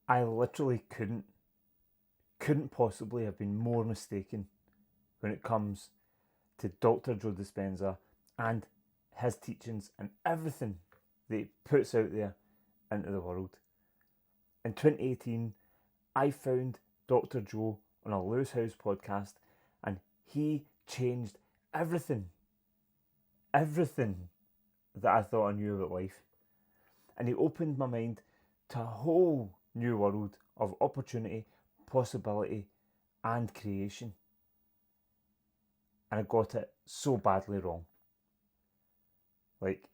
I literally couldn't possibly have been more mistaken when it comes to Dr. Joe Dispenza and his teachings and everything that he puts out there into the world. In 2018, I found Dr. Joe on a Lewis House podcast, and he changed everything, everything that I thought I knew about life. And he opened my mind to a whole new world of opportunity, possibility, and creation. And I got it so badly wrong. Like,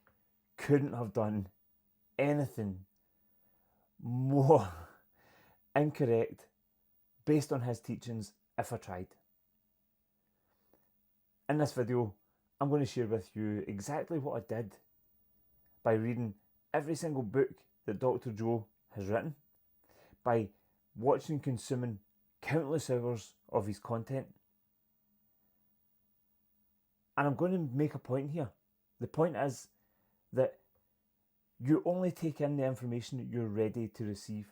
couldn't have done anything more incorrect based on his teachings if I tried. In this video, I'm going to share with you exactly what I did by reading every single book that Dr. Joe has written, by watching and consuming countless hours of his content. And I'm going to make a point here. The point is that you only take in the information that you're ready to receive.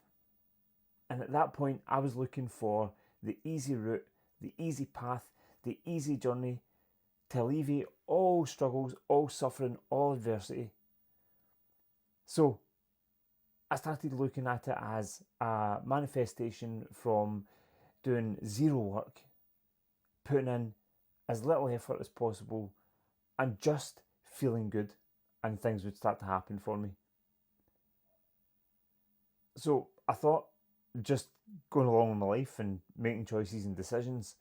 And at that point, I was looking for the easy route, the easy path, the easy journey to alleviate all struggles, all suffering, all adversity. So I started looking at it as a manifestation from doing zero work, putting in as little effort as possible, and just feeling good, and things would start to happen for me. So I thought, just going along with my life and making choices and decisions,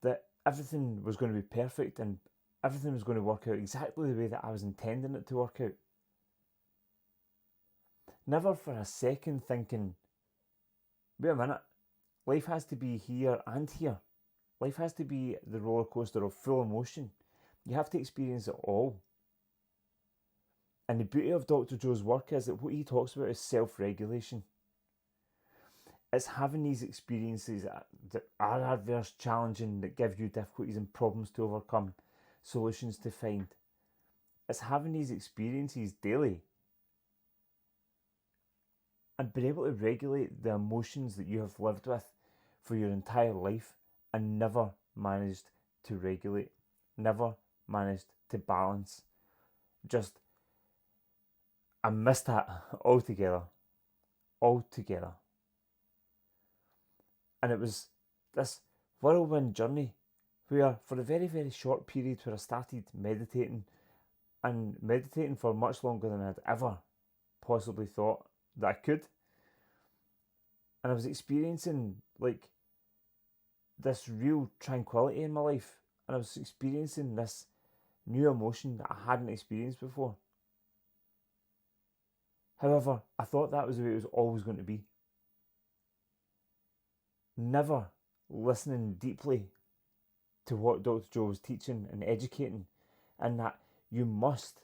that everything was going to be perfect and everything was going to work out exactly the way that I was intending it to work out. Never for a second thinking, wait a minute, life has to be here and here. Life has to be the roller coaster of full emotion. You have to experience it all. And the beauty of Dr. Joe's work is that what he talks about is self-regulation. It's having these experiences that are adverse, challenging, that give you difficulties and problems to overcome, solutions to find. It's having these experiences daily and being able to regulate the emotions that you have lived with for your entire life and never managed to regulate, never managed to balance. Just, I missed that altogether. And it was this whirlwind journey where, for a very, very short period, where I started meditating, and meditating for much longer than I'd ever possibly thought that I could. And I was experiencing like this real tranquility in my life, and I was experiencing this new emotion that I hadn't experienced before. However, I thought that was the way it was always going to be. Never listening deeply to what Dr. Joe was teaching and educating, and that you must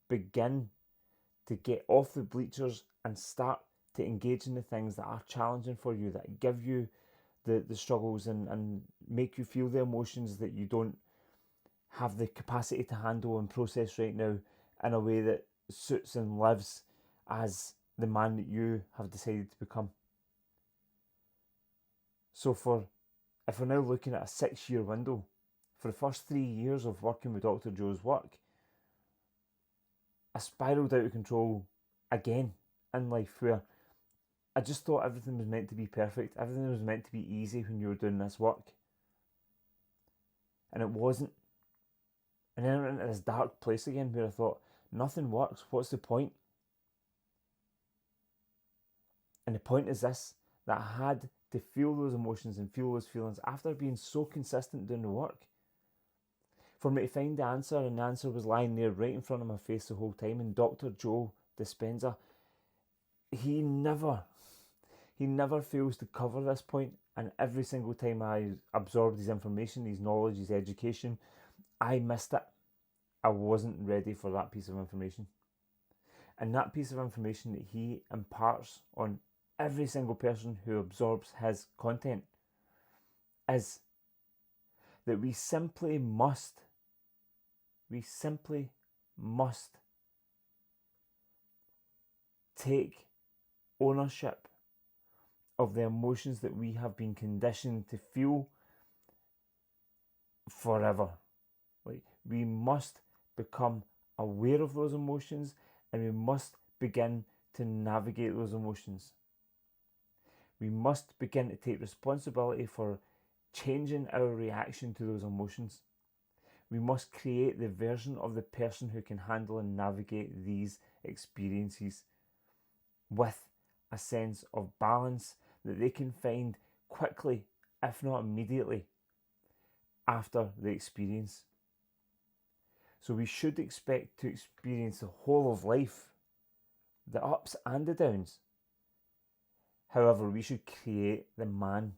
begin to get off the bleachers and start to engage in the things that are challenging for you, that give you the struggles and make you feel the emotions that you don't have the capacity to handle and process right now in a way that suits and lives as the man that you have decided to become. So if we're now looking at a 6-year window, for the first 3 years of working with Dr. Joe's work, I spiralled out of control again in life, where I just thought everything was meant to be perfect, everything was meant to be easy when you were doing this work. And it wasn't. And then I went into this dark place again where I thought, nothing works, what's the point? And the point is this, that I had to feel those emotions and feel those feelings after being so consistent doing the work. For me to find the answer, and the answer was lying there right in front of my face the whole time. And Dr. Joe Dispenza, he never fails to cover this point. And every single time I absorbed his information, his knowledge, his education, I missed it. I wasn't ready for that piece of information. And that piece of information that he imparts on every single person who absorbs his content is that we simply must take ownership of the emotions that we have been conditioned to feel forever. Like, we must become aware of those emotions, and we must begin to navigate those emotions. We must begin to take responsibility for changing our reaction to those emotions. We must create the version of the person who can handle and navigate these experiences with a sense of balance that they can find quickly, if not immediately, after the experience. So we should expect to experience the whole of life, the ups and the downs. However, we should create the man.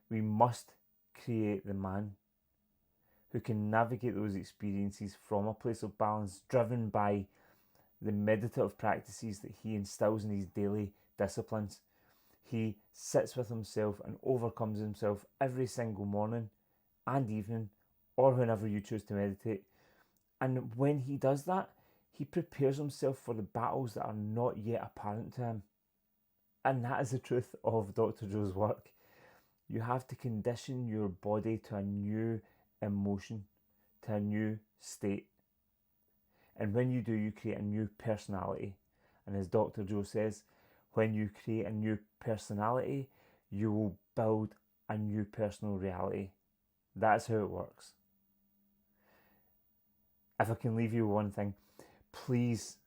We must create the man who can navigate those experiences from a place of balance, driven by the meditative practices that he instills in his daily disciplines. He sits with himself and overcomes himself every single morning and evening, or whenever you choose to meditate. And when he does that, he prepares himself for the battles that are not yet apparent to him. And that is the truth of Dr. Joe's work. You have to condition your body to a new emotion, to a new state. And when you do, you create a new personality. And as Dr. Joe says, when you create a new personality, you will build a new personal reality. That's how it works. If I can leave you with one thing, please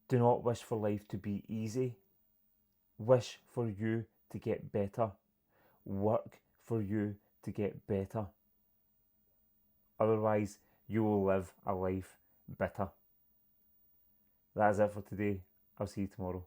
do not wish for life to be easy. Wish for you to get better. Work for you to get better. Otherwise, you will live a life bitter. That is it for today. I'll see you tomorrow.